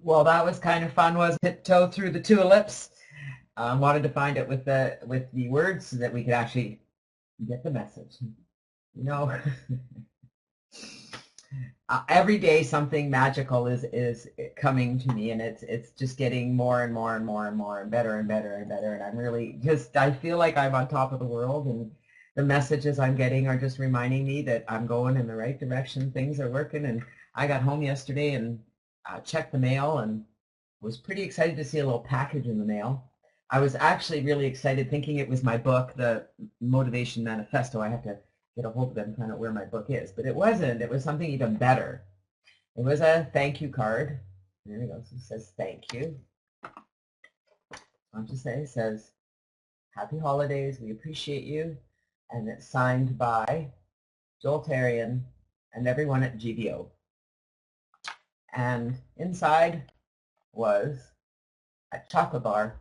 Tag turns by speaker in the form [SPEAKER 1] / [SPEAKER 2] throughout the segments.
[SPEAKER 1] Well, that was kind of fun, was it? Tiptoe through the tulips. Wanted to find it with the words so that we could actually get the message. You know, every day something magical is coming to me, and it's just getting more and more and more and more and better and better and better. And I'm really just I feel like I'm on top of the world, and the messages I'm getting are just reminding me that I'm going in the right direction. Things are working, and I got home yesterday and checked the mail and was pretty excited to see a little package in the mail. I was actually really excited thinking it was my book, the Motivation Manifesto. I have to get a hold of it and find out where my book is. But it wasn't. It was something even better. It was a thank you card. There we go. So it says thank you. What to say? It says, happy holidays. We appreciate you. And it's signed by Joel Tarian and everyone at GBO. And inside was a chocolate bar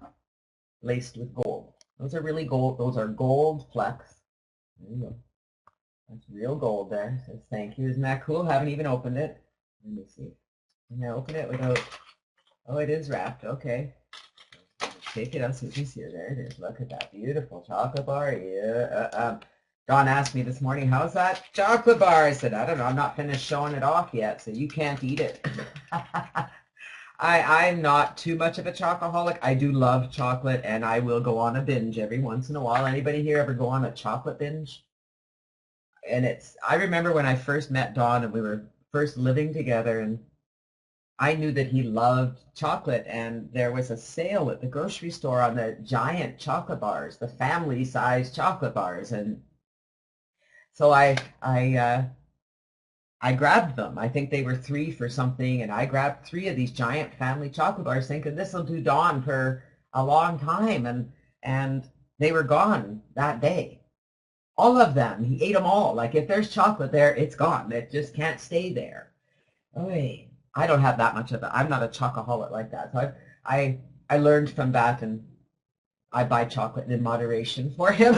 [SPEAKER 1] laced with gold. Those are really gold. Those are gold flecks. There you go. That's real gold there. It says thank you. Isn't that cool? Haven't even opened it. Let me see. Can I open it without... Oh, it is wrapped. Okay. Take it out so you can see it. There it is. Look at that beautiful chocolate bar. Yeah. Don asked me this morning, how's that chocolate bar? I said, I don't know. I'm not finished showing it off yet, so you can't eat it. I'm not too much of a chocoholic. I do love chocolate, and I will go on a binge every once in a while. Anybody here ever go on a chocolate binge? And I remember when I first met Don and we were first living together, and I knew that he loved chocolate, and there was a sale at the grocery store on the giant chocolate bars, the family-sized chocolate bars, and so I grabbed them. I think they were 3 for something, and I grabbed 3 of these giant family chocolate bars thinking this will do Don for a long time, and they were gone that day. All of them. He ate them all. Like if there's chocolate there, it's gone. It just can't stay there. Oy. I don't have that much of it. I'm not a chocoholic like that. So I learned from that, and I buy chocolate in moderation for him.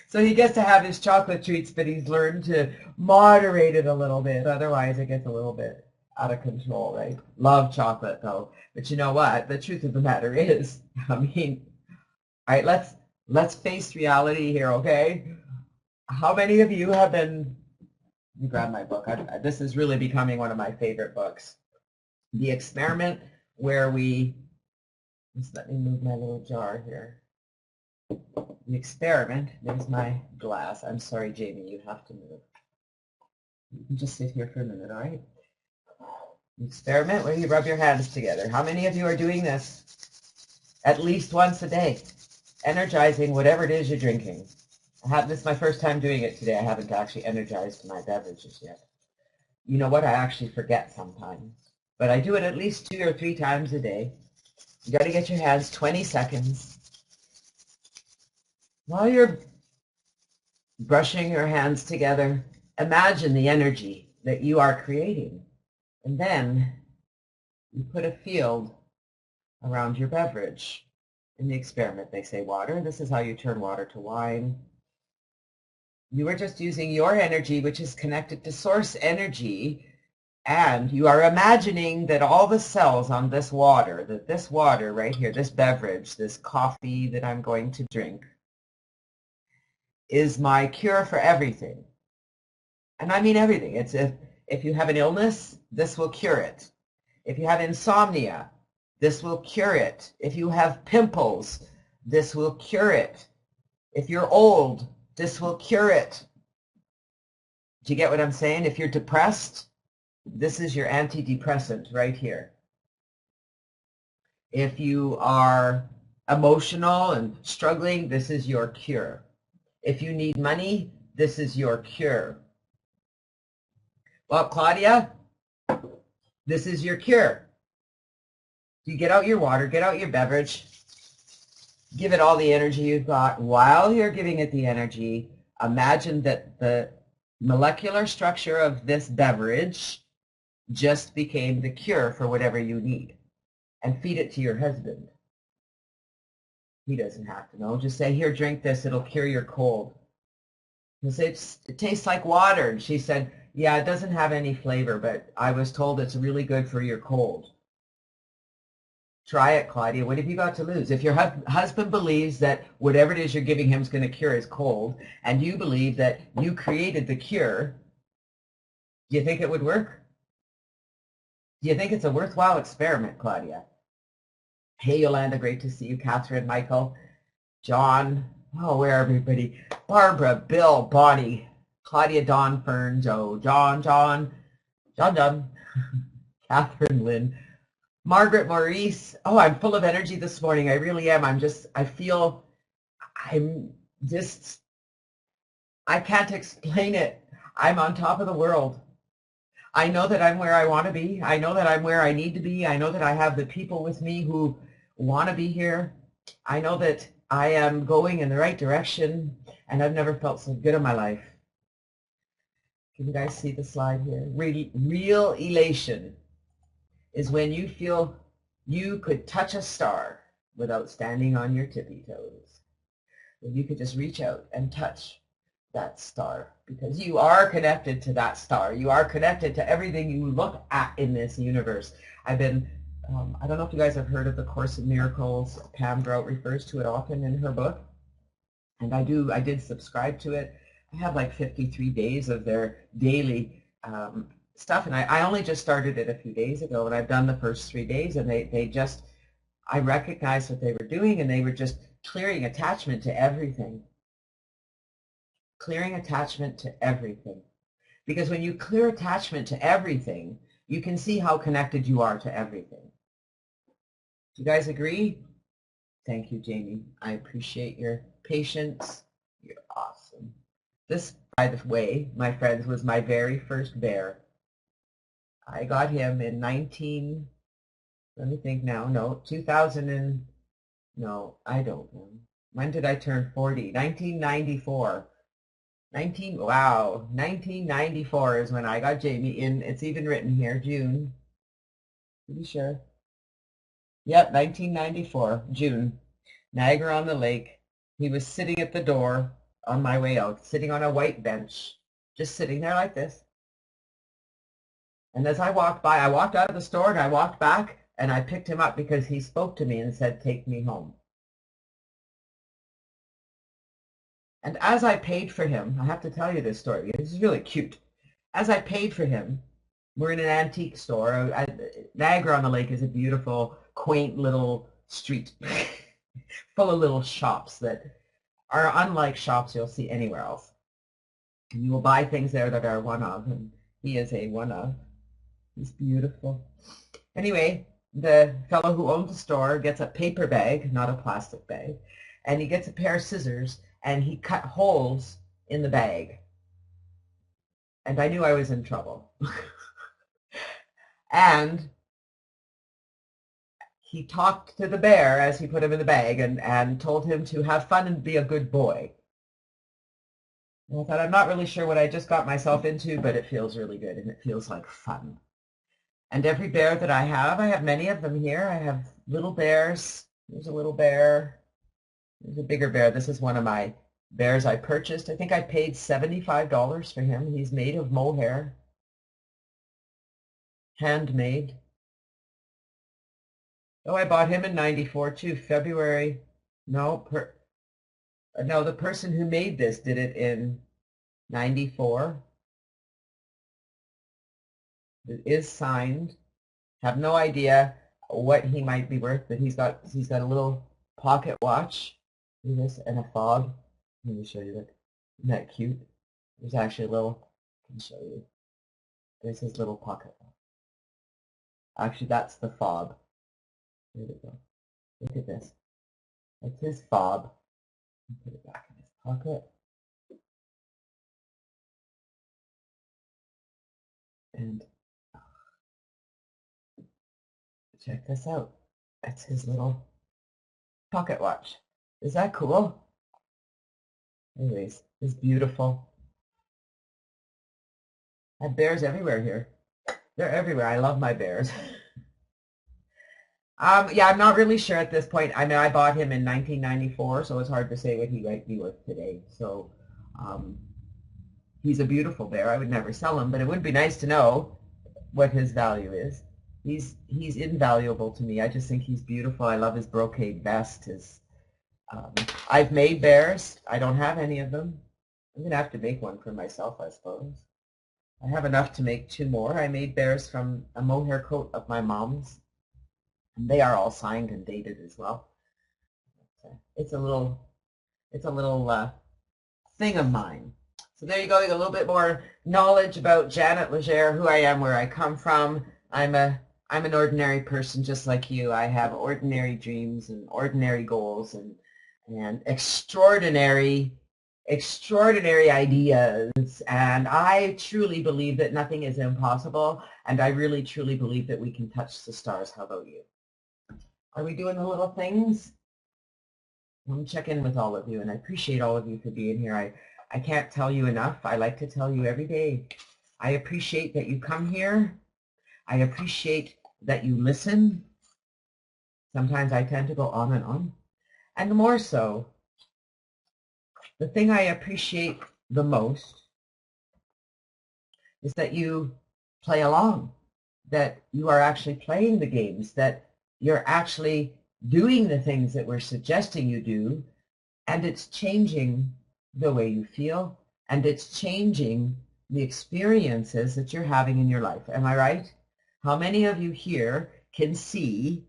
[SPEAKER 1] So he gets to have his chocolate treats, but he's learned to moderate it a little bit. Otherwise, it gets a little bit out of control, right? Love chocolate, though. But you know what? The truth of the matter is, I mean, all right, let's face reality here, okay? How many of you have been, let me grab my book. This is really becoming one of my favorite books. The experiment where just let me move my little jar here. The experiment, there's my glass. I'm sorry, Jamie, you have to move. You can just sit here for a minute, all right? The experiment where you rub your hands together. How many of you are doing this at least once a day? Energizing whatever it is you're drinking. This is my first time doing it today. I haven't actually energized my beverages yet. You know what? I actually forget sometimes. But I do it at least 2 or 3 times a day. You got to get your hands 20 seconds. While you're brushing your hands together, imagine the energy that you are creating. And then you put a field around your beverage. In the experiment, they say water. This is how you turn water to wine. You are just using your energy, which is connected to source energy, and you are imagining that all the cells on this water, that this water right here, this beverage, this coffee that I'm going to drink, is my cure for everything. And I mean everything. It's if you have an illness, this will cure it. If you have insomnia, this will cure it. If you have pimples, this will cure it. If you're old, this will cure it. Do you get what I'm saying? If you're depressed, this is your antidepressant right here. If you are emotional and struggling, this is your cure. If you need money, this is your cure. Well, Claudia, this is your cure. You get out your water, get out your beverage, give it all the energy you've got. While you're giving it the energy, imagine that the molecular structure of this beverage just became the cure for whatever you need. And feed it to your husband. He doesn't have to know. Just say, here, drink this. It'll cure your cold. He'll say, it tastes like water. And she said, yeah, it doesn't have any flavor, but I was told it's really good for your cold. Try it, Claudia. What have you got to lose? If your husband believes that whatever it is you're giving him is going to cure his cold, and you believe that you created the cure, do you think it would work? Do you think it's a worthwhile experiment, Claudia? Hey, Yolanda, great to see you. Catherine, Michael, John, oh, where everybody? Barbara, Bill, Bonnie, Claudia, Dawn, Fern, Joe, John, Catherine, Lynn, Margaret, Maurice. Oh, I'm full of energy this morning. I really am. I feel, I'm just, I can't explain it. I'm on top of the world. I know that I'm where I want to be. I know that I'm where I need to be. I know that I have the people with me who want to be here. I know that I am going in the right direction, and I've never felt so good in my life. Can you guys see the slide here? Real elation is when you feel you could touch a star without standing on your tippy toes. When you could just reach out and touch that star, because you are connected to that star. You are connected to everything you look at in this universe. I've been, I don't know if you guys have heard of the Course in Miracles. Pam Grout refers to it often in her book, and I did subscribe to it. I have like 53 days of their daily stuff, and I only just started it a few days ago, and I've done the first 3 days, and I recognized what they were doing, and they were just clearing attachment to everything. Clearing attachment to everything. Because when you clear attachment to everything, you can see how connected you are to everything. Do you guys agree? Thank you, Jamie. I appreciate your patience. You're awesome. This, by the way, my friends, was my very first bear. I got him in 2000 I don't know. When did I turn 40? 1994. 1994 is when I got Jamie in. It's even written here, June. Pretty sure. Yep, 1994, June. Niagara-on-the-Lake. He was sitting at the door on my way out, sitting on a white bench, just sitting there like this. And as I walked by, I walked out of the store and I walked back and I picked him up because he spoke to me and said, "Take me home." And as I paid for him, I have to tell you this story. This is really cute. As I paid for him, we're in an antique store. Niagara-on-the-Lake is a beautiful, quaint little street full of little shops that are unlike shops you'll see anywhere else. And you will buy things there that are one of, and he is a one of. He's beautiful. Anyway, the fellow who owns the store gets a paper bag, not a plastic bag, and he gets a pair of scissors, and he cut holes in the bag. And I knew I was in trouble. And he talked to the bear as he put him in the bag and told him to have fun and be a good boy. And I thought, I'm not really sure what I just got myself into, but it feels really good and it feels like fun. And every bear that I have many of them here. I have little bears. There's a little bear. There's a bigger bear. This is one of my bears I purchased. I think I paid $75 for him. He's made of mohair. Handmade. Oh, I bought him in 94 too, February. No, the person who made this did it in 94. It is signed. Have no idea what he might be worth, but he's got a little pocket watch. This and a fob. Let me show you that. Isn't that cute? There's actually a little, I can show you. There's his little pocket watch. Actually, that's the fob. There we go. Look at this. That's his fob. Put it back in his pocket. And check this out. That's his little pocket watch. Is that cool? Anyways, it's beautiful. I have bears everywhere here. They're everywhere. I love my bears. Yeah, I'm not really sure at this point. I mean, I bought him in 1994, so it's hard to say what he might be worth today. So he's a beautiful bear. I would never sell him, but it would be nice to know what his value is. He's invaluable to me. I just think he's beautiful. I love his brocade vest. I've made bears. I don't have any of them. I'm going to have to make one for myself, I suppose. I have enough to make 2 more. I made bears from a mohair coat of my mom's. And they are all signed and dated as well. It's a little thing of mine. So there you go. You got a little bit more knowledge about Janet Legere, who I am, where I come from. I'm an ordinary person just like you. I have ordinary dreams and ordinary goals and extraordinary ideas, and I truly believe that nothing is impossible, and I really truly believe that we can touch the stars. How about you? Are we doing the little things? Let me check in with all of you, and I appreciate all of you for being here. I can't tell you enough. I like to tell you every day. I appreciate that you come here. I appreciate that you listen. Sometimes I tend to go on. And the more so, the thing I appreciate the most is that you play along, that you are actually playing the games, that you're actually doing the things that we're suggesting you do, and it's changing the way you feel, and it's changing the experiences that you're having in your life. Am I right? How many of you here can see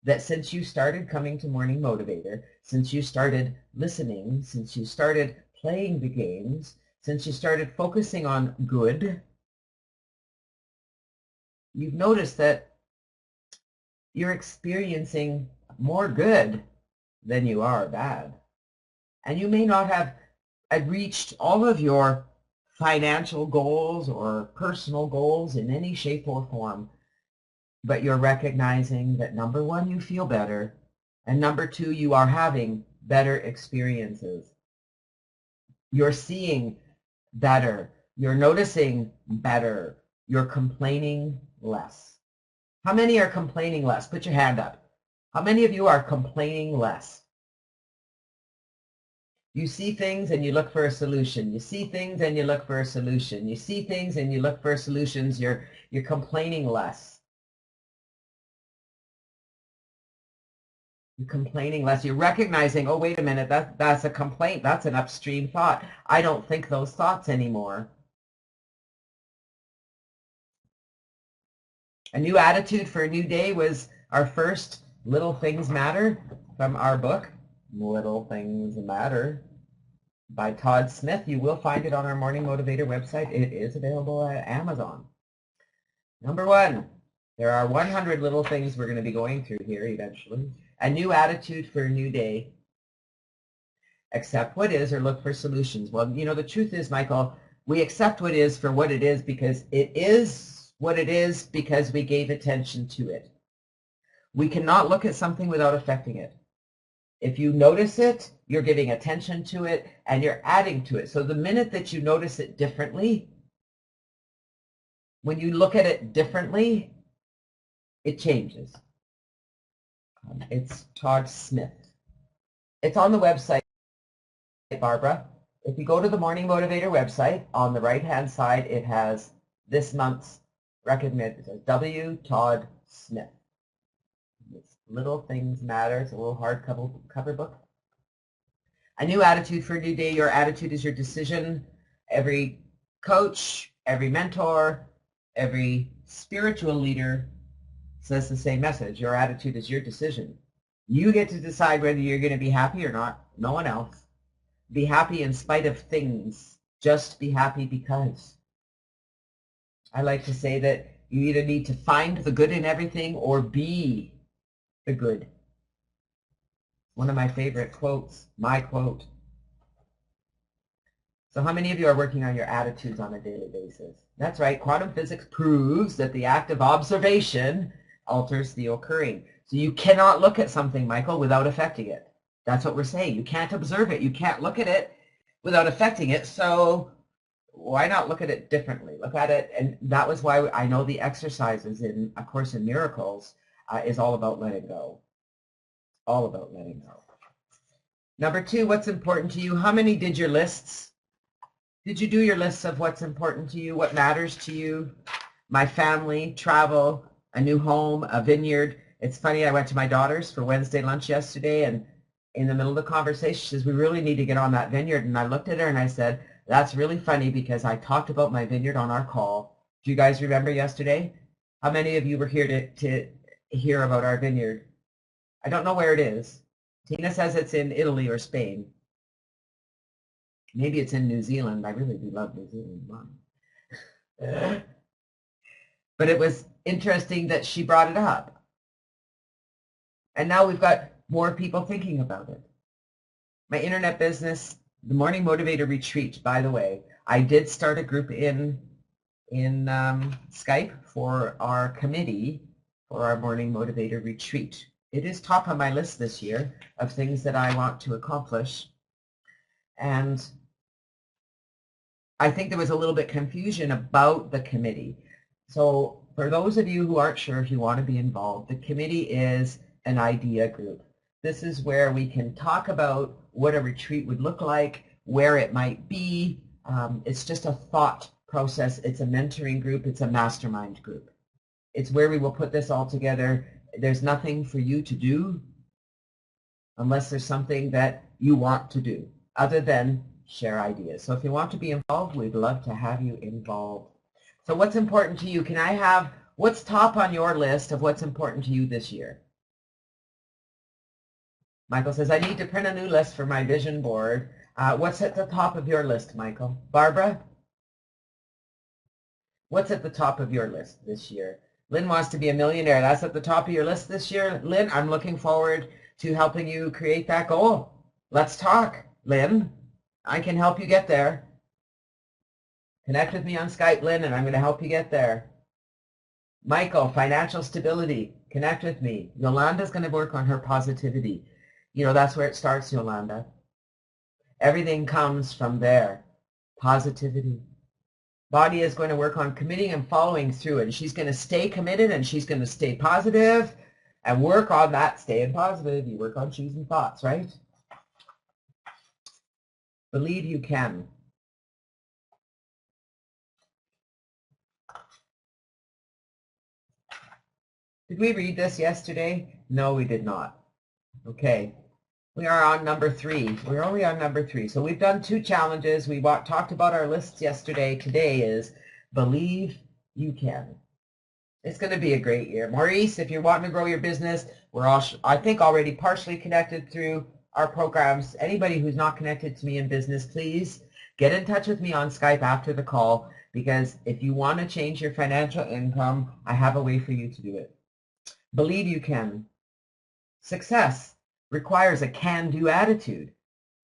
[SPEAKER 1] that since you started coming to Morning Motivator, since you started listening, since you started playing the games, since you started focusing on good, you've noticed that you're experiencing more good than you are bad. And you may not have reached all of your financial goals or personal goals in any shape or form, but you're recognizing that number one, you feel better, and number two, you are having better experiences. You're seeing better, you're noticing better, you're complaining less. How many are complaining less? Put your hand up. How many of you are complaining less? You see things and you look for a solution. You see things and you look for a solution. You see things and you look for solutions. You're complaining less. You're complaining less. You're recognizing, oh, wait a minute, that's a complaint. That's an upstream thought. I don't think those thoughts anymore. A new attitude for a new day was our first Little Things Matter from our book, Little Things Matter, by Todd Smith. You will find it on our Morning Motivator website. It is available at Amazon. Number one, there are 100 little things we're going to be going through here eventually. A new attitude for a new day. Accept what is or look for solutions. Well, you know, the truth is, Michael, we accept what is for what it is because it is what it is because we gave attention to it. We cannot look at something without affecting it. If you notice it, you're giving attention to it and you're adding to it. So the minute that you notice it differently, when you look at it differently, it changes. It's Todd Smith. It's on the website, Barbara. If you go to the Morning Motivator website, on the right-hand side, it has this month's recommended. It says W. Todd Smith. It's Little Things Matter. It's a little hardcover book. A new attitude for a new day. Your attitude is your decision. Every coach, every mentor, every spiritual leader says the same message. Your attitude is your decision. You get to decide whether you're going to be happy or not. No one else. Be happy in spite of things. Just be happy because. I like to say that you either need to find the good in everything or be the good. One of my favorite quotes, my quote. So how many of you are working on your attitudes on a daily basis? That's right. Quantum physics proves that the act of observation alters the occurring. So you cannot look at something, Michael, without affecting it. That's what we're saying. You can't observe it. You can't look at it without affecting it. So why not look at it differently? Look at it, and that was why I know the exercises in A Course in Miracles is all about letting go. All about letting go. Number two, what's important to you? How many did your lists? Did you do your lists of what's important to you, what matters to you? My family, travel, a new home, a vineyard. It's funny, I went to my daughter's for Wednesday lunch yesterday, and in the middle of the conversation, she says, we really need to get on that vineyard. And I looked at her and I said, that's really funny because I talked about my vineyard on our call. Do you guys remember yesterday? How many of you were here to hear about our vineyard? I don't know where it is. Tina says it's in Italy or Spain. Maybe it's in New Zealand. I really do love New Zealand. But it was interesting that she brought it up. And now we've got more people thinking about it. My internet business, the Morning Motivator Retreat, by the way, I did start a group in Skype for our committee for our Morning Motivator Retreat. It is top on my list this year of things that I want to accomplish. And I think there was a little bit confusion about the committee. So for those of you who aren't sure if you want to be involved, the committee is an idea group. This is where we can talk about what a retreat would look like, where it might be. It's just a thought process. It's a mentoring group. It's a mastermind group. It's where we will put this all together. There's nothing for you to do unless there's something that you want to do other than share ideas. So if you want to be involved, we'd love to have you involved. So what's important to you? Can I have what's top on your list of what's important to you this year? Michael says, I need to print a new list for my vision board. What's at the top of your list, Michael? Barbara? What's at the top of your list this year? Lynn wants to be a millionaire. That's at the top of your list this year. Lynn, I'm looking forward to helping you create that goal. Let's talk, Lynn. I can help you get there. Connect with me on Skype, Lynn, and I'm going to help you get there. Michael, financial stability. Connect with me. Yolanda's going to work on her positivity. You know, that's where it starts, Yolanda. Everything comes from there. Positivity. Bonnie is going to work on committing and following through, and she's going to stay committed, and she's going to stay positive and work on that staying positive. You work on choosing thoughts, right? Believe you can. Did we read this yesterday? No, we did not. Okay. We are on number 3. We're only on number 3. So we've done 2 challenges. We talked about our lists yesterday. Today is believe you can. It's going to be a great year. Maurice, if you're wanting to grow your business, we're all, I think, already partially connected through our programs. Anybody who's not connected to me in business, please get in touch with me on Skype after the call, because if you want to change your financial income, I have a way for you to do it. Believe you can. Success requires a can-do attitude,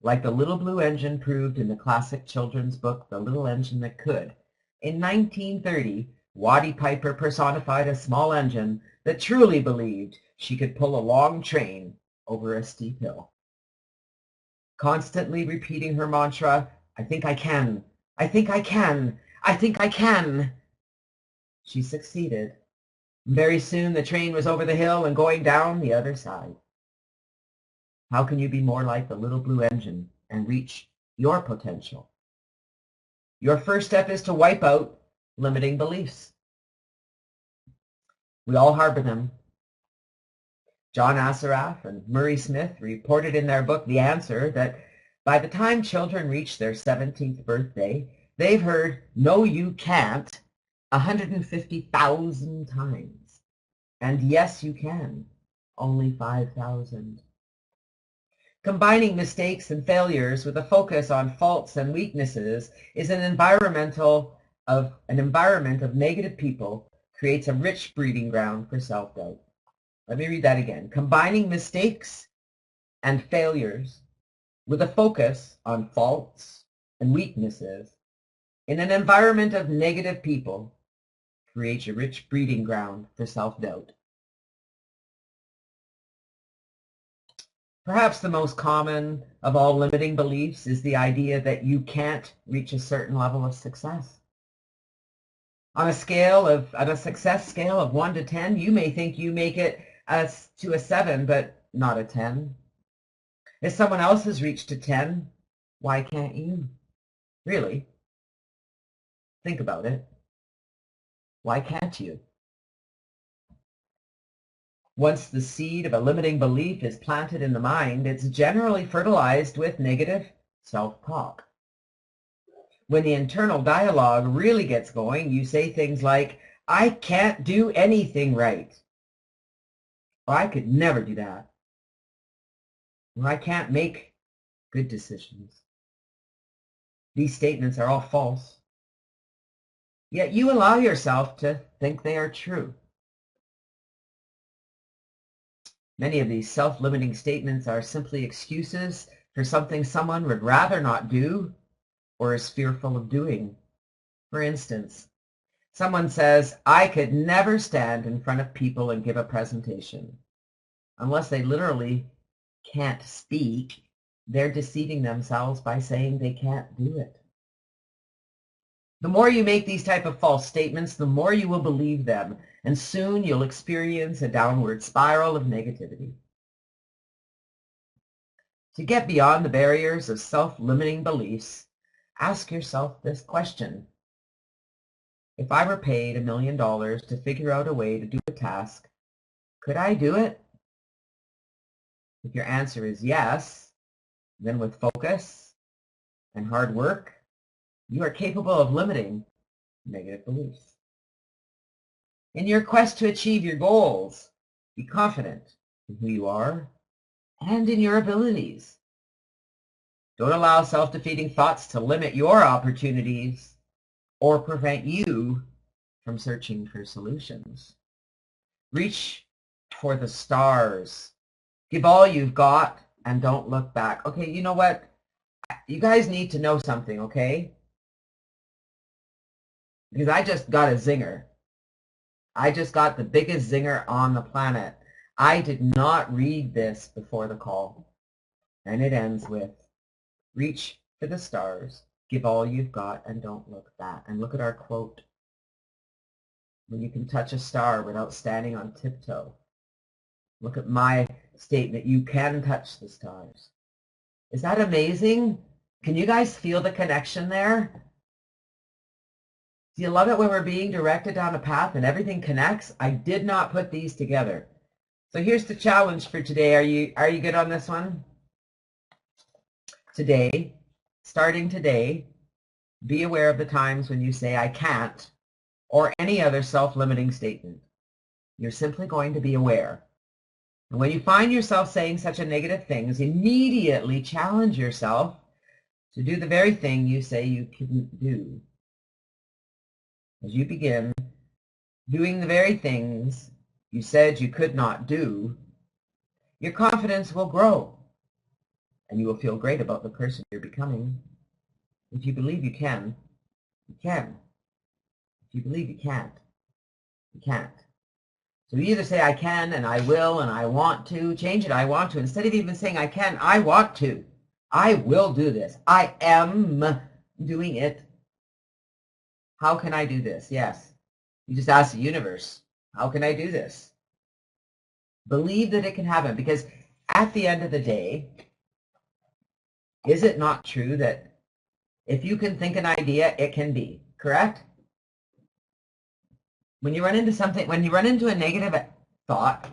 [SPEAKER 1] like the little blue engine proved in the classic children's book, The Little Engine That Could. In 1930, Watty Piper personified a small engine that truly believed she could pull a long train over a steep hill. Constantly repeating her mantra, I think I can, I think I can, I think I can, she succeeded. Very soon the train was over the hill and going down the other side. How can you be more like the little blue engine and reach your potential? Your first step is to wipe out limiting beliefs. We all harbor them. John Assaraf and Murray Smith reported in their book, The Answer, that by the time children reach their 17th birthday, they've heard, no, you can't, 150,000 times. And yes, you can, only 5,000. Combining mistakes and failures with a focus on faults and weaknesses is an environment of negative people creates a rich breeding ground for self-doubt. Let me read that again. Combining mistakes and failures with a focus on faults and weaknesses in an environment of negative people creates a rich breeding ground for self-doubt. Perhaps the most common of all limiting beliefs is the idea that you can't reach a certain level of success. On a success scale of 1 to 10, you may think you make it to a 7, but not a 10. If someone else has reached a 10, why can't you? Really? Think about it. Why can't you? Once the seed of a limiting belief is planted in the mind, it's generally fertilized with negative self-talk. When the internal dialogue really gets going, you say things like, I can't do anything right. Or I could never do that. Or I can't make good decisions. These statements are all false. Yet you allow yourself to think they are true. Many of these self-limiting statements are simply excuses for something someone would rather not do or is fearful of doing. For instance, someone says, I could never stand in front of people and give a presentation. Unless they literally can't speak, they're deceiving themselves by saying they can't do it. The more you make these type of false statements, the more you will believe them, and soon you'll experience a downward spiral of negativity. To get beyond the barriers of self-limiting beliefs, ask yourself this question. If I were paid $1 million to figure out a way to do a task, could I do it? If your answer is yes, then with focus and hard work, you are capable of limiting negative beliefs. In your quest to achieve your goals, be confident in who you are and in your abilities. Don't allow self-defeating thoughts to limit your opportunities or prevent you from searching for solutions. Reach for the stars. Give all you've got and don't look back. Okay, you know what? You guys need to know something, okay? Because I just got a zinger. I just got the biggest zinger on the planet. I did not read this before the call. And it ends with, reach for the stars, give all you've got, and don't look back. And look at our quote. When you can touch a star without standing on tiptoe. Look at my statement, you can touch the stars. Is that amazing? Can you guys feel the connection there? Do you love it when we're being directed down a path and everything connects? I did not put these together. So here's the challenge for today. Are you good on this one? Today, starting today, be aware of the times when you say I can't or any other self-limiting statement. You're simply going to be aware. And when you find yourself saying such a negative things, immediately challenge yourself to do the very thing you say you couldn't do. As you begin doing the very things you said you could not do, your confidence will grow and you will feel great about the person you're becoming. If you believe you can, you can. If you believe you can't, you can't. So you either say I can and I will and I want to, change it, I want to. Instead of even saying I can, I want to. I will do this. I am doing it. How can I do this? Yes. You just ask the universe, how can I do this? Believe that it can happen, because at the end of the day, is it not true that if you can think an idea, it can be, correct? When you run into something, when you run into a negative thought,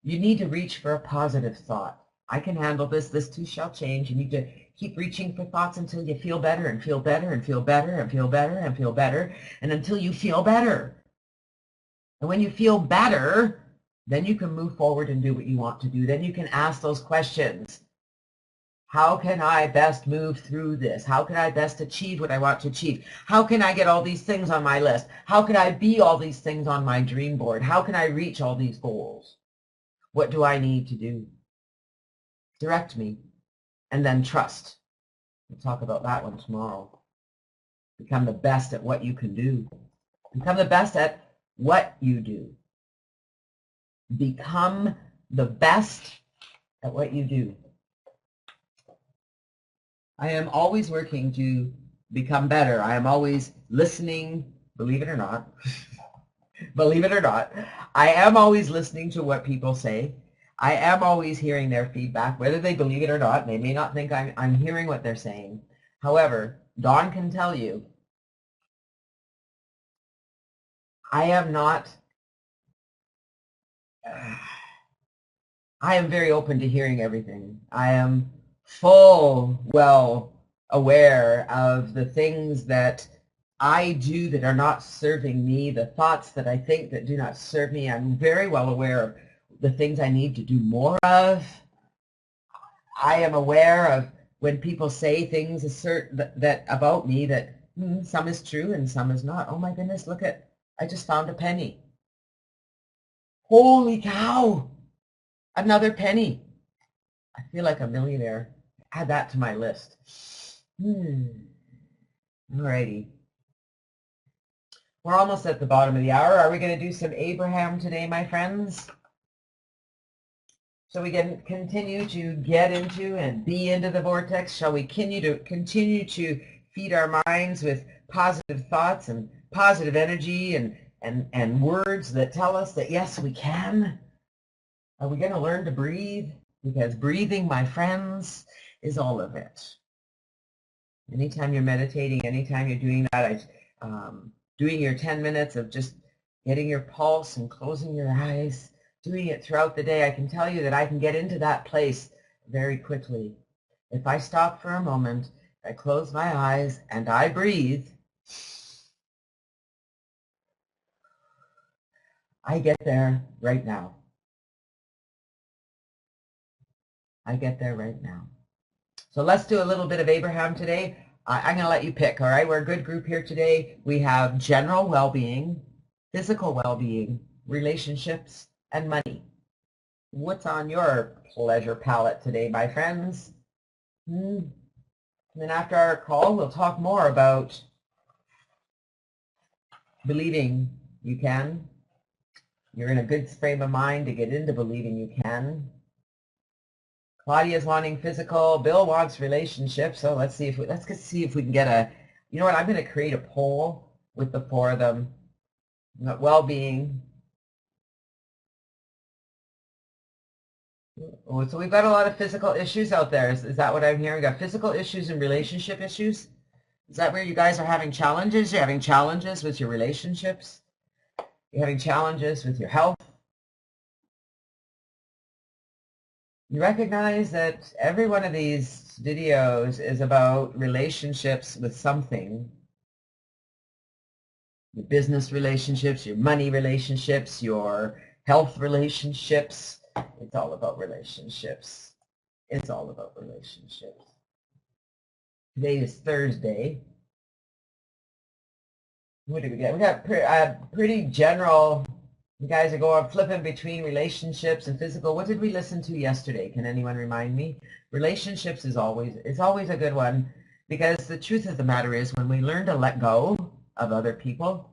[SPEAKER 1] you need to reach for a positive thought. I can handle this. This too shall change. You need to keep reaching for thoughts until you feel better and feel better and feel better and feel better and feel better, and until you feel better. And when you feel better, then you can move forward and do what you want to do. Then you can ask those questions. How can I best move through this? How can I best achieve what I want to achieve? How can I get all these things on my list? How can I be all these things on my dream board? How can I reach all these goals? What do I need to do? Direct me, and then trust. We'll talk about that one tomorrow. Become the best at what you can do. Become the best at what you do. Become the best at what you do. I am always working to become better. I am always listening, believe it or not. Believe it or not, I am always listening to what people say. I am always hearing their feedback, whether they believe it or not. They may not think I'm hearing what they're saying. However, Dawn can tell you, I am not I am very open to hearing everything. I am well aware of the things that I do that are not serving me, the thoughts that I think that do not serve me. I'm very well aware of the things I need to do more of. I am aware of when people say things that about me that some is true and some is not. Oh my goodness, look at, I just found a penny. Holy cow, another penny. I feel like a millionaire. Add that to my list. Alrighty. We're almost at the bottom of the hour. Are we going to do some Abraham today, my friends? So we can continue to get into and be into the vortex. Shall we continue to feed our minds with positive thoughts and positive energy and words that tell us that yes, we can? Are we going to learn to breathe? Because breathing, my friends, is all of it. Anytime you're meditating, anytime you're doing that, doing your 10 minutes of just getting your pulse and closing your eyes, doing it throughout the day, I can tell you that I can get into that place very quickly. If I stop for a moment, I close my eyes and I breathe, I get there right now. I get there right now. So let's do a little bit of Abraham today. I'm going to let you pick, all right? We're a good group here today. We have general well-being, physical well-being, relationships, and money. What's on your pleasure palette today, my friends? And then after our call, we'll talk more about believing you can. You're in a good frame of mind to get into believing you can. Claudia's wanting physical. Bill wants relationships. So let's see if we can get a. You know what? I'm going to create a poll with the four of them. Well-being. Oh, so we've got a lot of physical issues out there. Is that what I'm hearing? We've got physical issues and relationship issues. Is that where you guys are having challenges? You're having challenges with your relationships? You're having challenges with your health? You recognize that every one of these videos is about relationships with something. Your business relationships, your money relationships, your health relationships. It's all about relationships. It's all about relationships. Today is Thursday. What do we get? We got pretty general. You guys are going flipping between relationships and physical. What did we listen to yesterday? Can anyone remind me? Relationships is always a good one, because the truth of the matter is when we learn to let go of other people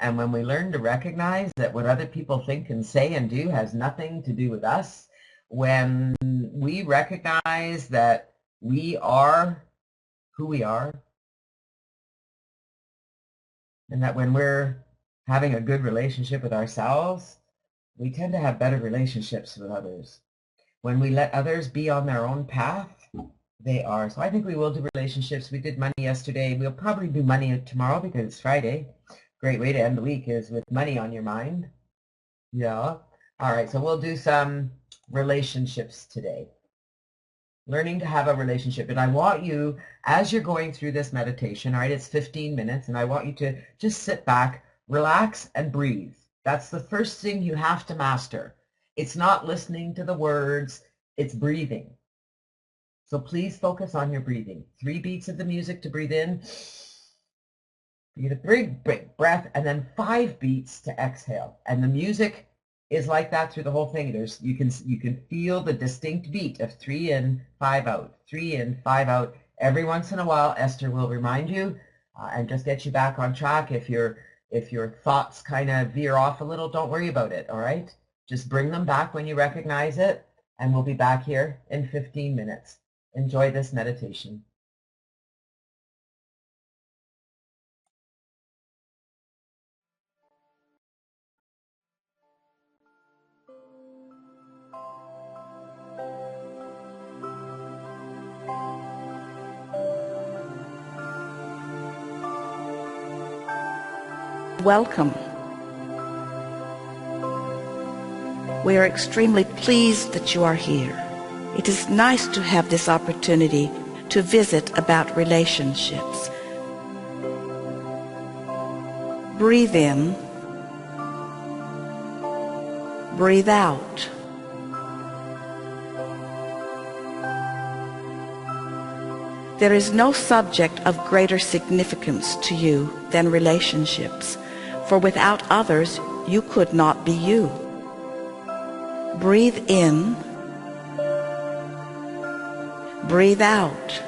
[SPEAKER 1] and when we learn to recognize that what other people think and say and do has nothing to do with us, when we recognize that we are who we are, and that when we're having a good relationship with ourselves, we tend to have better relationships with others. When we let others be on their own path, they are. So I think we will do relationships. We did money yesterday. We'll probably do money tomorrow because it's Friday. Great way to end the week is with money on your mind. Yeah. All right, so we'll do some relationships today. Learning to have a relationship. And I want you, as you're going through this meditation, all right, it's 15 minutes, and I want you to just sit back, relax, and breathe. That's the first thing you have to master. It's not listening to the words, it's breathing. So please focus on your breathing. 3 beats of the music to breathe in. You get a big breath, and then 5 beats to exhale. And the music is like that through the whole thing. You can feel the distinct beat of 3 in, 5 out, 3 in, 5 out. Every once in a while, Esther will remind you and just get you back on track. If your thoughts kind of veer off a little, don't worry about it, all right? Just bring them back when you recognize it, and we'll be back here in 15 minutes. Enjoy this meditation.
[SPEAKER 2] Welcome. We are extremely pleased that you are here. It is nice to have this opportunity to visit about relationships. Breathe in, breathe out. There is no subject of greater significance to you than relationships, for without others you could not be you. Breathe in, breathe out.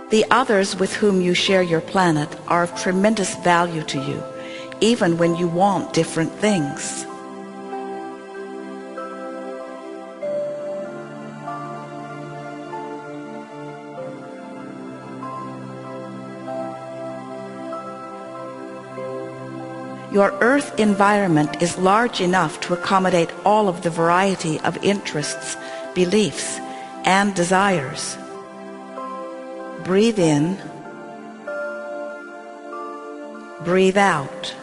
[SPEAKER 2] The others with whom you share your planet are of tremendous value to you, even when you want different things. Your Earth environment is large enough to accommodate all of the variety of interests, beliefs, and desires. Breathe in, breathe out.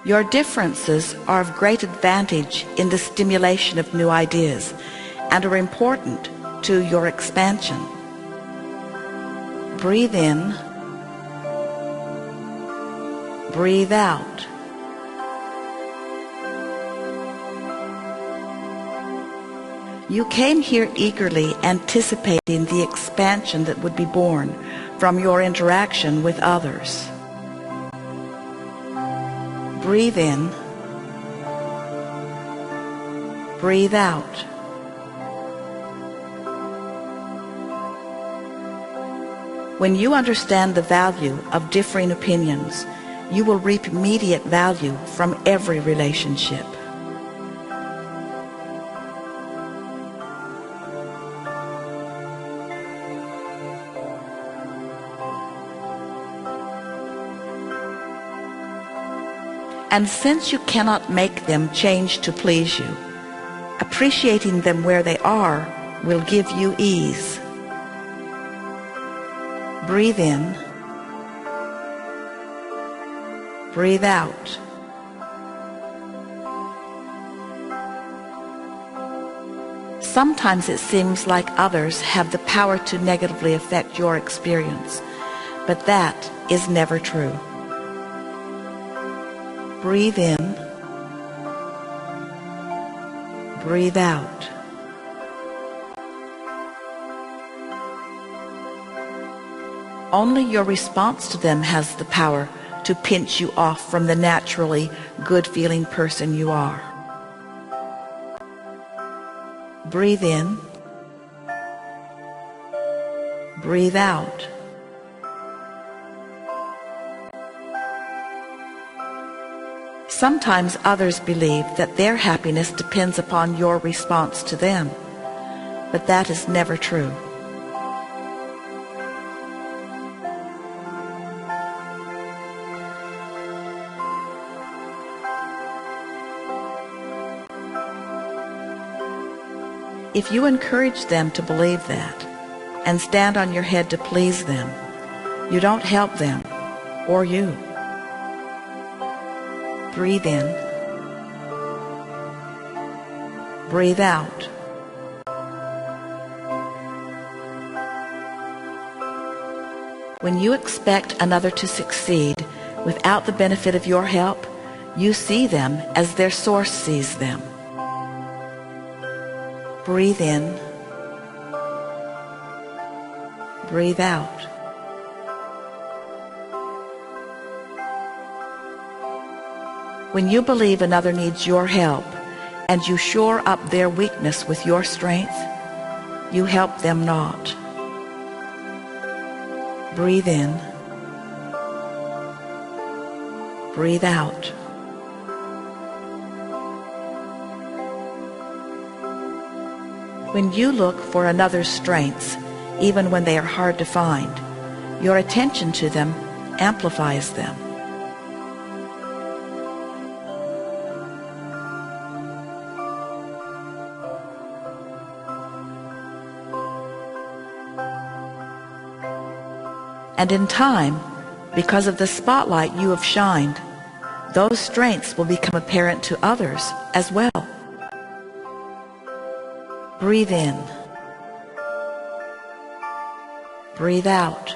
[SPEAKER 2] Your differences are of great advantage in the stimulation of new ideas and are important to your expansion. Breathe in, breathe out. You came here eagerly anticipating the expansion that would be born from your interaction with others. Breathe in, breathe out. When you understand the value of differing opinions, you will reap immediate value from every relationship. And since you cannot make them change to please you, appreciating them where they are will give you ease. Breathe in, breathe out. Sometimes it seems like others have the power to negatively affect your experience, but that is never true. Breathe in, breathe out. Only your response to them has the power to pinch you off from the naturally good-feeling person you are. Breathe in, breathe out. Sometimes others believe that their happiness depends upon your response to them, but that is never true. If you encourage them to believe that and stand on your head to please them, you don't help them or you. Breathe in, breathe out. When you expect another to succeed without the benefit of your help, you see them as their source sees them. Breathe in, breathe out. When you believe another needs your help and you shore up their weakness with your strength, you help them not. Breathe in, breathe out. When you look for another's strengths, even when they are hard to find, your attention to them amplifies them. And in time, because of the spotlight you have shined, those strengths will become apparent to others as well. Breathe in. Breathe out.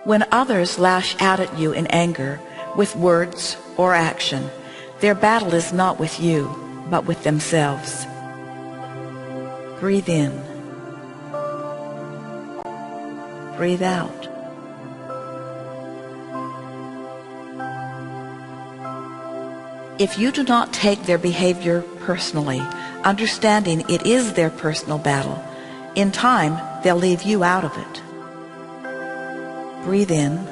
[SPEAKER 2] When others lash out at you in anger, with words or action, their battle is not with you, but with themselves. Breathe in. Breathe out. If you do not take their behavior personally, understanding it is their personal battle, in time they'll leave you out of it. Breathe in.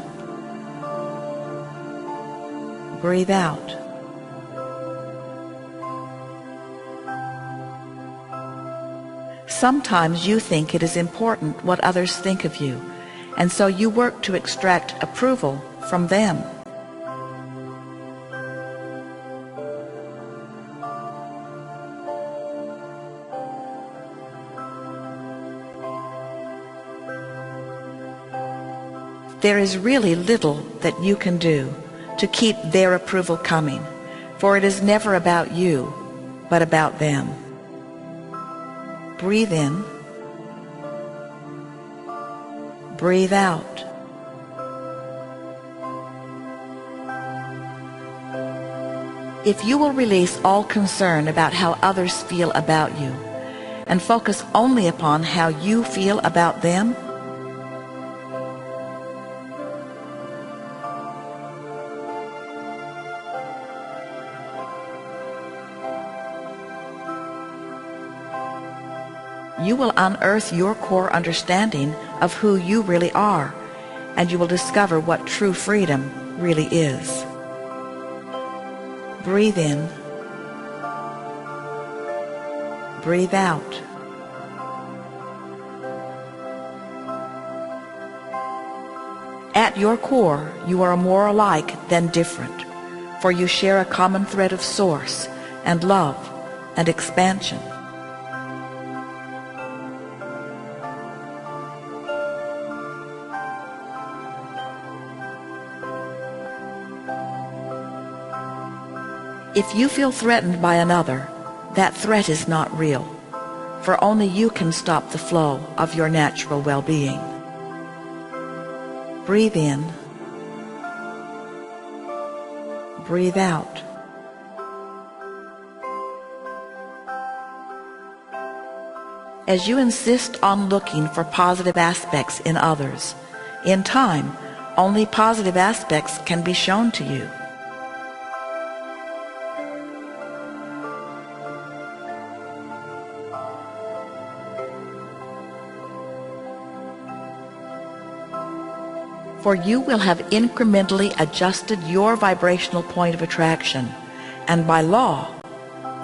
[SPEAKER 2] Breathe out. Sometimes you think it is important what others think of you, and so you work to extract approval from them. There is really little that you can do to keep their approval coming, for it is never about you, but about them. Breathe in. Breathe out. If you will release all concern about how others feel about you and focus only upon how you feel about them, you will unearth your core understanding of who you really are, and you will discover what true freedom really is. Breathe in. Breathe out. At your core, you are more alike than different, for you share a common thread of source and love and expansion. If you feel threatened by another, that threat is not real, for only you can stop the flow of your natural well-being. Breathe in. Breathe out. As you insist on looking for positive aspects in others, in time, only positive aspects can be shown to you. For you will have incrementally adjusted your vibrational point of attraction, and by law,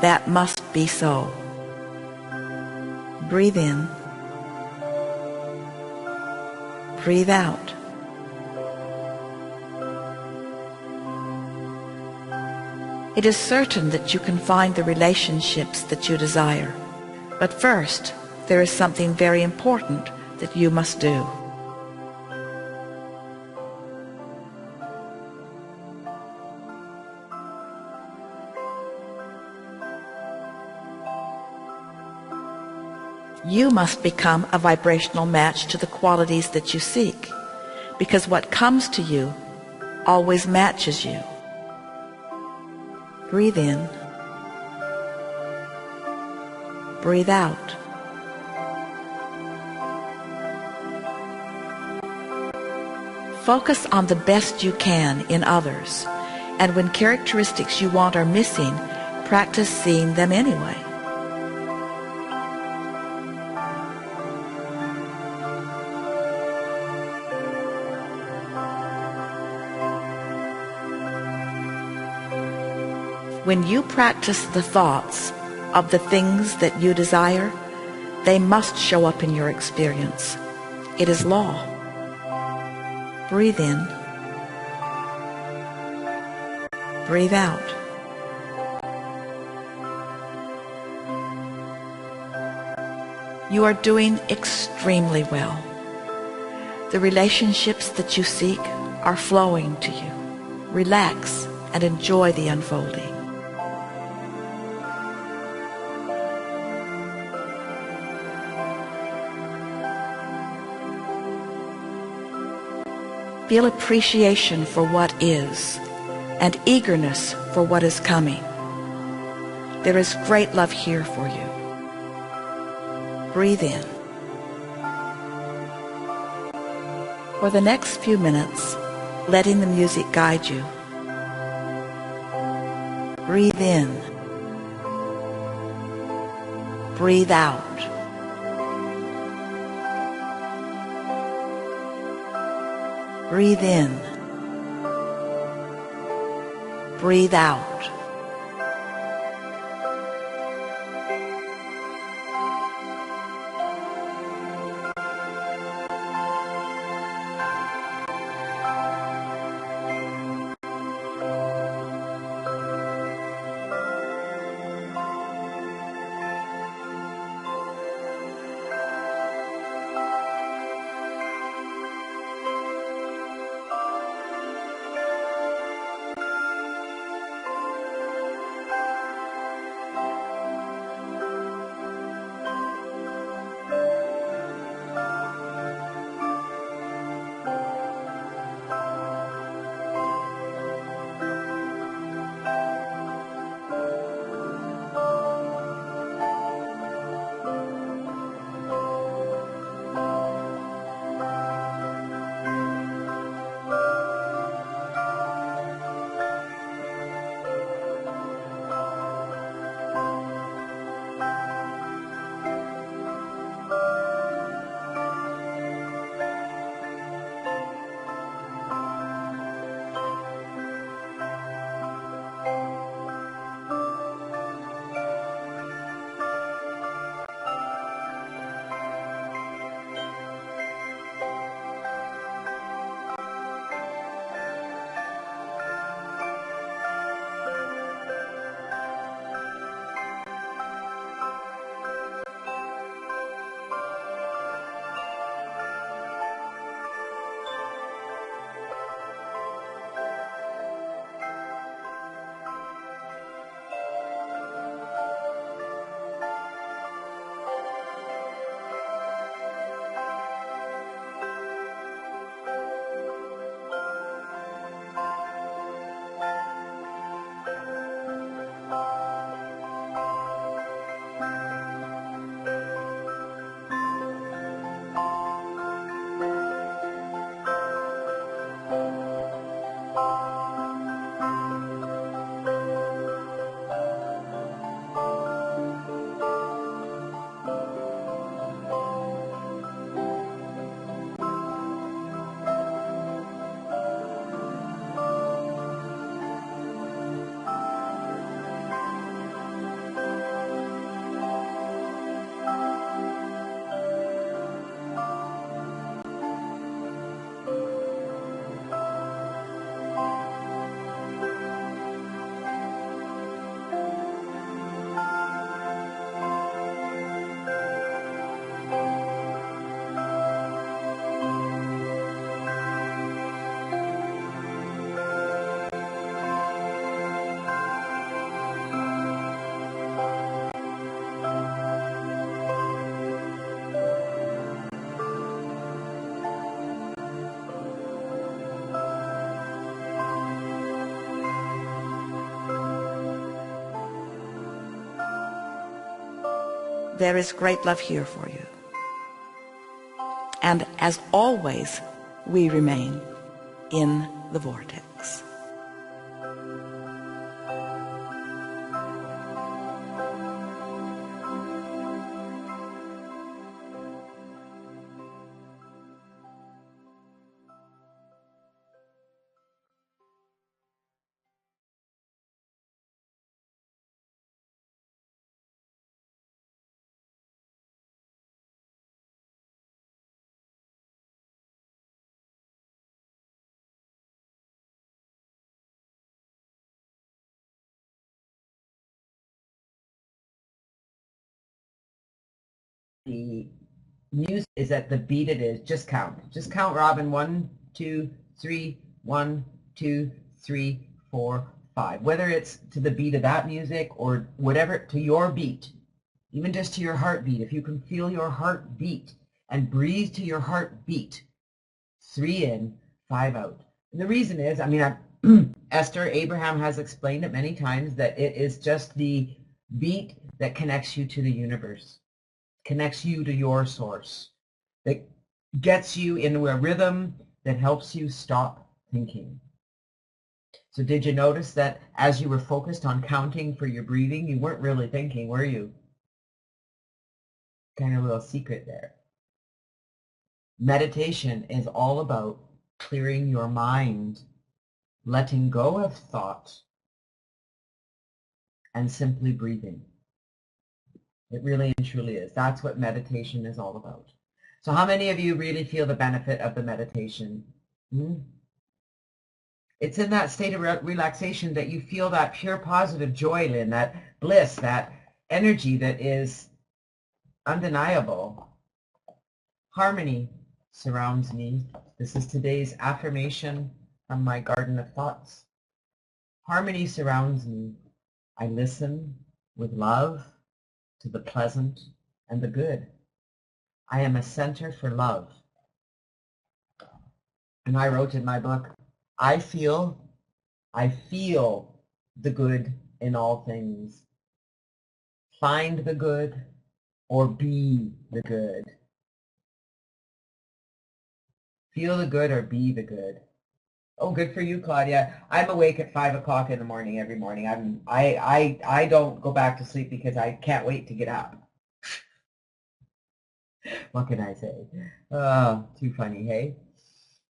[SPEAKER 2] that must be so. Breathe in. Breathe out. It is certain that you can find the relationships that you desire, but first, there is something very important that you must do. You must become a vibrational match to the qualities that you seek, because what comes to you always matches you. Breathe in. Breathe out. Focus on the best you can in others, and when characteristics you want are missing, practice seeing them anyway. When you practice the thoughts of the things that you desire, they must show up in your experience. It is law. Breathe in. Breathe out. You are doing extremely well. The relationships that you seek are flowing to you. Relax and enjoy the unfolding. Feel appreciation for what is and eagerness for what is coming. There is great love here for you. Breathe in. For the next few minutes, letting the music guide you. Breathe in. Breathe out. Breathe in. Breathe out. There is great love here for you. And as always, we remain in the vortex.
[SPEAKER 1] the music is at the beat it is. Just count. Just count, Robin. 1, 2, 3, 1, 2, 3, 4, 5. Whether it's to the beat of that music or whatever, to your beat, even just to your heartbeat. If you can feel your heartbeat and breathe to your heartbeat, 3 in, 5 out. And the reason is, I mean, Esther, Abraham has explained it many times that it is just the beat that connects you to the universe, connects you to your source, that gets you into a rhythm that helps you stop thinking. So did you notice that as you were focused on counting for your breathing, you weren't really thinking, were you? Kind of a little secret there. Meditation is all about clearing your mind, letting go of thought, and simply breathing. It really and truly is. That's what meditation is all about. So how many of you really feel the benefit of the meditation? It's in that state of relaxation that you feel that pure positive joy, Lynn, that bliss, that energy that is undeniable. Harmony surrounds me. This is today's affirmation from my garden of thoughts. Harmony surrounds me. I listen with love to the pleasant and the good. I am a center for love. And I wrote in my book, I feel the good in all things. Find the good or be the good. Feel the good or be the good. Oh, good for you, Claudia. I'm awake at 5 o'clock in the morning every morning. I don't go back to sleep because I can't wait to get up. What can I say? Oh, too funny, hey?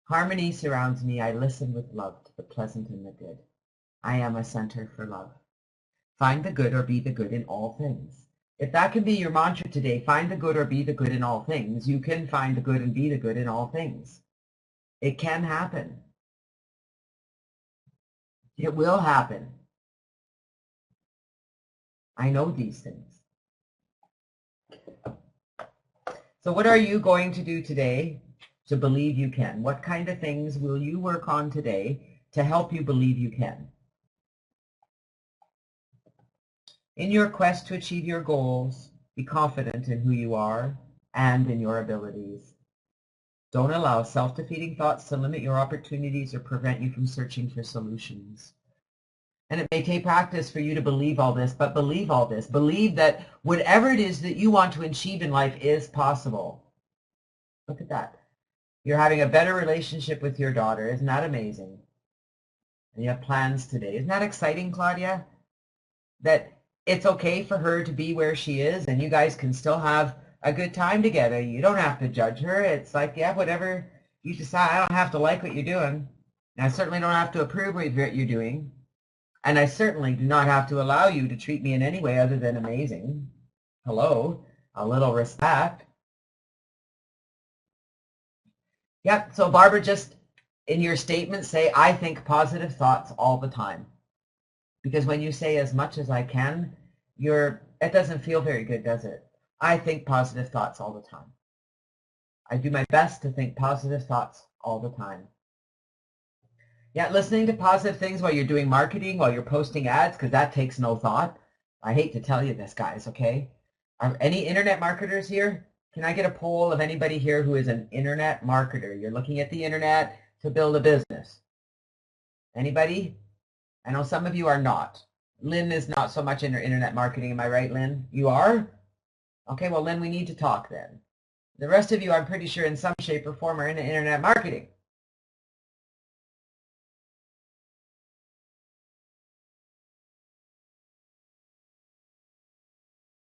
[SPEAKER 1] Harmony surrounds me. I listen with love to the pleasant and the good. I am a center for love. Find the good or be the good in all things. If that can be your mantra today, find the good or be the good in all things, you can find the good and be the good in all things. It can happen. It will happen. I know these things. So what are you going to do today to believe you can? What kind of things will you work on today to help you believe you can? In your quest to achieve your goals, be confident in who you are and in your abilities. Don't allow self-defeating thoughts to limit your opportunities or prevent you from searching for solutions. And it may take practice for you to believe all this, but believe all this. Believe that whatever it is that you want to achieve in life is possible. Look at that. You're having a better relationship with your daughter. Isn't that amazing? And you have plans today. Isn't that exciting, Claudia? That it's okay for her to be where she is and you guys can still have a good time together. You don't have to judge her. It's like, yeah, whatever you decide. I don't have to like what you're doing. And I certainly don't have to approve of what you're doing. And I certainly do not have to allow you to treat me in any way other than amazing. Hello, a little respect. Yep, so Barbara, just in your statement say, I think positive thoughts all the time. Because when you say as much as I can, it doesn't feel very good, does it? I think positive thoughts all the time. I do my best to think positive thoughts all the time. Yeah, listening to positive things while you're doing marketing, while you're posting ads, because that takes no thought. I hate to tell you this, guys, okay? Are any internet marketers here? Can I get a poll of anybody here who is an internet marketer? You're looking at the internet to build a business. Anybody? I know some of you are not. Lynn is not so much in her internet marketing. Am I right, Lynn? You are? Okay, well, Lynn, we need to talk then. The rest of you, I'm pretty sure in some shape or form are in internet marketing.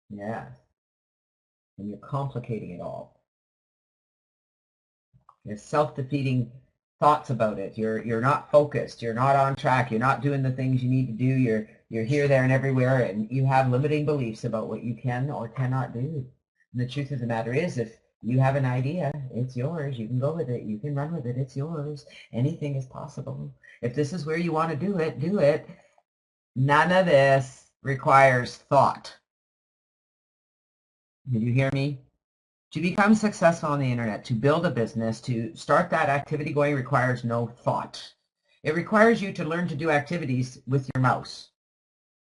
[SPEAKER 1] Yeah. And you're complicating it all. There's self-defeating thoughts about it. You're not focused. You're not on track. You're not doing the things you need to do. You're here, there, and everywhere, and you have limiting beliefs about what you can or cannot do. And the truth of the matter is, if you have an idea, it's yours. You can go with it. You can run with it. It's yours. Anything is possible. If this is where you want to do it, do it. None of this requires thought. Did you hear me? To become successful on the internet, to build a business, to start that activity going requires no thought. It requires you to learn to do activities with your mouse.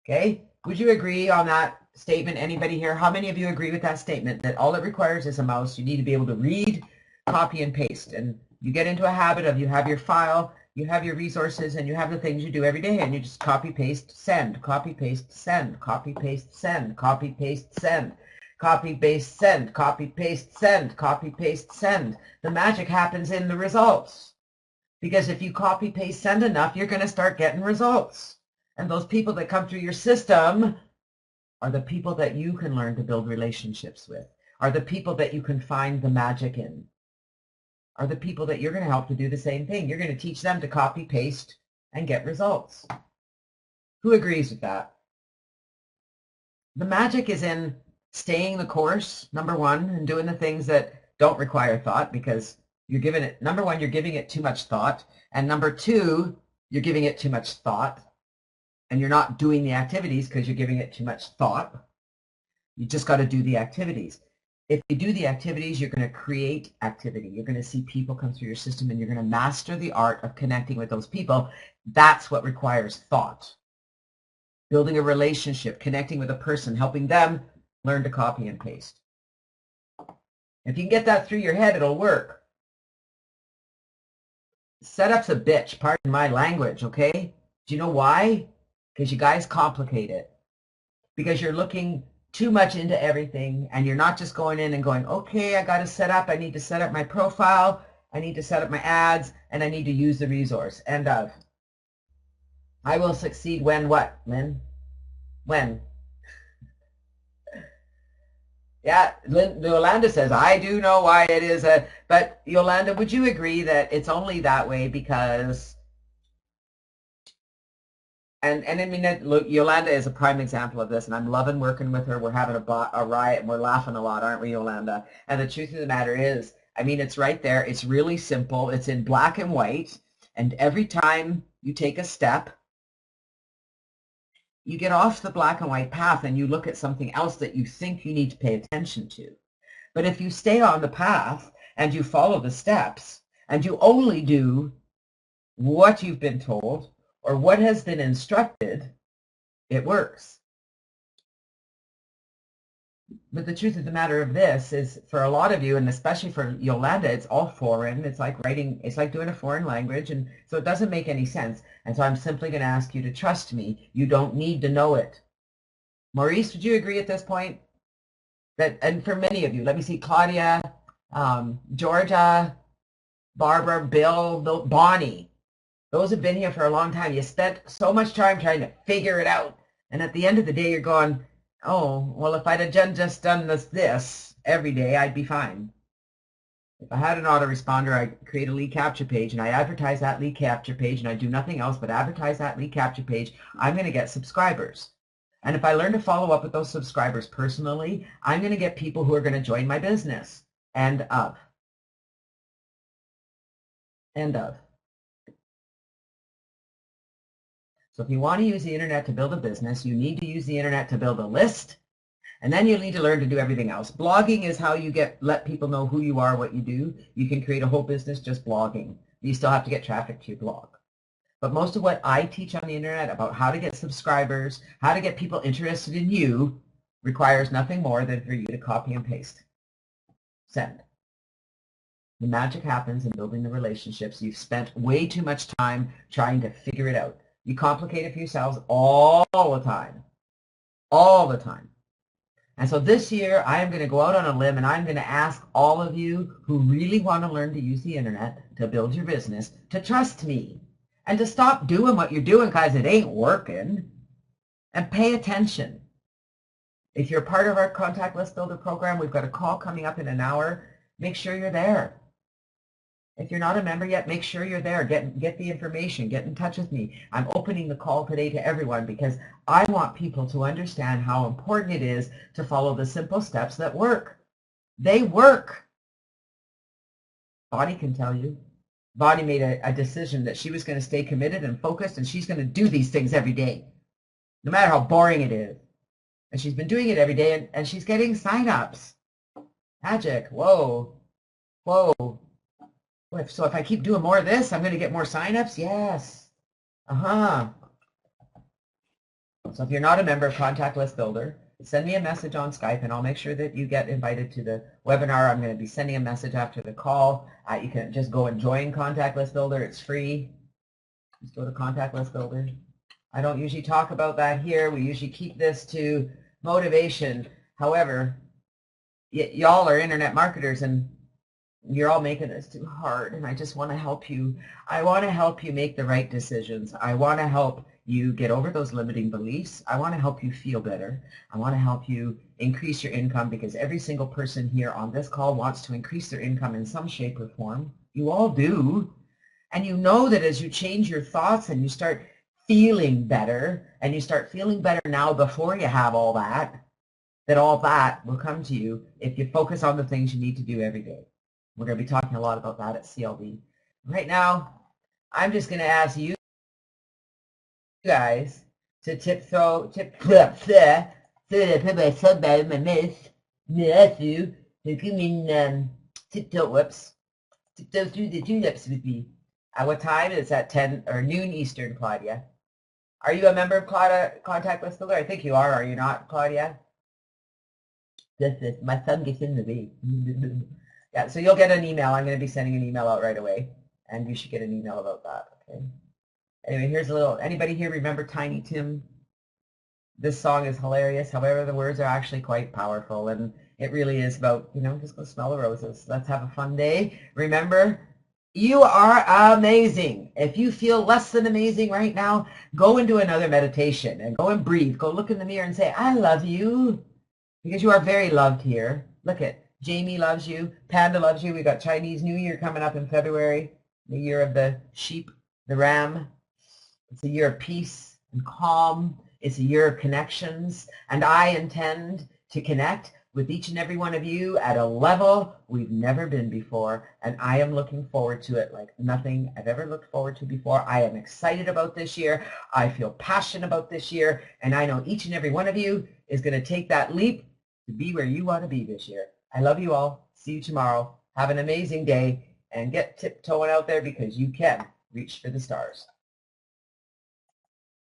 [SPEAKER 1] Okay? Would you agree on that statement? Anybody here? How many of you agree with that statement, that all it requires is a mouse? You need to be able to read, copy, and paste. And you get into a habit of, you have your file, you have your resources, and you have the things you do every day, and you just copy, paste, send, copy, paste, send, copy, paste, send, copy, paste, send, copy, paste, send, copy, paste, send, copy, paste, send. The magic happens in the results. Because if you copy, paste, send enough, you're going to start getting results. And those people that come through your system are the people that you can learn to build relationships with, are the people that you can find the magic in, are the people that you're going to help to do the same thing. You're going to teach them to copy, paste, and get results. Who agrees with that? The magic is in staying the course, number one, and doing the things that don't require thought, because you're giving it, number one, you're giving it too much thought, and number two, you're giving it too much thought, and you're not doing the activities because you're giving it too much thought. You just got to do the activities. If you do the activities, you're going to create activity. You're going to see people come through your system, and you're going to master the art of connecting with those people. That's what requires thought. Building a relationship, connecting with a person, helping them learn to copy and paste. If you can get that through your head, it'll work. Setup's a bitch, pardon my language, okay? Do you know why? Because you guys complicate it. Because you're looking too much into everything, and you're not just going in and going, okay, I got to set up, I need to set up my profile, I need to set up my ads, and I need to use the resource. End of. I will succeed when what, Lynn? When? Yeah, Yolanda says, I do know why it is but Yolanda, would you agree that it's only that way because, and I mean, look, Yolanda is a prime example of this, and I'm loving working with her. We're having a riot, and we're laughing a lot, aren't we, Yolanda? And the truth of the matter is, I mean, it's right there. It's really simple. It's in black and white, and every time you take a step, you get off the black and white path and you look at something else that you think you need to pay attention to. But if you stay on the path and you follow the steps and you only do what you've been told or what has been instructed, it works. But the truth of the matter of this is, for a lot of you, and especially for Yolanda, it's all foreign. It's like writing, it's like doing a foreign language, and so it doesn't make any sense. And so I'm simply going to ask you to trust me. You don't need to know it. Maurice, would you agree at this point? That, and for many of you, let me see, Claudia, Georgia, Barbara, Bill, Bonnie, those have been here for a long time. You spent so much time trying to figure it out, and at the end of the day, you're going, oh, well, if I'd have just done this every day, I'd be fine. If I had an autoresponder, I'd create a lead capture page, and I advertise that lead capture page, and I do nothing else but advertise that lead capture page, I'm going to get subscribers. And if I learn to follow up with those subscribers personally, I'm going to get people who are going to join my business. End of. End of. So if you want to use the internet to build a business, you need to use the internet to build a list, and then you need to learn to do everything else. Blogging is how you let people know who you are, what you do. You can create a whole business just blogging. You still have to get traffic to your blog. But most of what I teach on the internet about how to get subscribers, how to get people interested in you, requires nothing more than for you to copy and paste. Send. The magic happens in building the relationships. You've spent way too much time trying to figure it out. You complicate it for yourselves all the time. All the time. And so this year, I am going to go out on a limb, and I'm going to ask all of you who really want to learn to use the internet to build your business to trust me and to stop doing what you're doing because it ain't working, and pay attention. If you're part of our Contact List Builder program, we've got a call coming up in an hour. Make sure you're there. If you're not a member yet, make sure you're there. Get the information. Get in touch with me. I'm opening the call today to everyone because I want people to understand how important it is to follow the simple steps that work. They work. Bonnie can tell you. Bonnie made a decision that she was going to stay committed and focused, and she's going to do these things every day, no matter how boring it is. And she's been doing it every day, and she's getting sign-ups. Magic. Whoa. Whoa. So if I keep doing more of this, I'm going to get more signups? Yes. Uh-huh. So if you're not a member of Contact List Builder, send me a message on Skype and I'll make sure that you get invited to the webinar. I'm going to be sending a message after the call. You can just go and join Contact List Builder. It's free. Just go to Contact List Builder. I don't usually talk about that here. We usually keep this to motivation. However, y'all are internet marketers and you're all making this too hard, and I just want to help you. I want to help you make the right decisions. I want to help you get over those limiting beliefs. I want to help you feel better. I want to help you increase your income, because every single person here on this call wants to increase their income in some shape or form. You all do. And you know that as you change your thoughts and you start feeling better, and you start feeling better now before you have all that will come to you if you focus on the things you need to do every day. We're going to be talking a lot about that at CLB. Right now, I'm just going to ask you guys to tiptoe through the tulips with me. At what time? It's at 10 or noon Eastern, Claudia. Are you a member of Contact List Builder? I think you are you not, Claudia? This, my son gets in the way. Yeah, so you'll get an email. I'm going to be sending an email out right away, and you should get an email about that, okay? Anyway, here's a little, anybody here remember Tiny Tim? This song is hilarious. However, the words are actually quite powerful, and it really is about, just go smell the roses. Let's have a fun day. Remember, you are amazing. If you feel less than amazing right now, go and do another meditation, and go and breathe. Go look in the mirror and say, I love you, because you are very loved here. Look at Jamie loves you. Panda loves you. We got Chinese New Year coming up in February, the year of the sheep, the ram. It's a year of peace and calm. It's a year of connections. And I intend to connect with each and every one of you at a level we've never been before. And I am looking forward to it like nothing I've ever looked forward to before. I am excited about this year. I feel passionate about this year. And I know each and every one of you is going to take that leap to be where you want to be this year. I love you all. See you tomorrow. Have an amazing day, and get tiptoeing out there, because you can reach for the stars.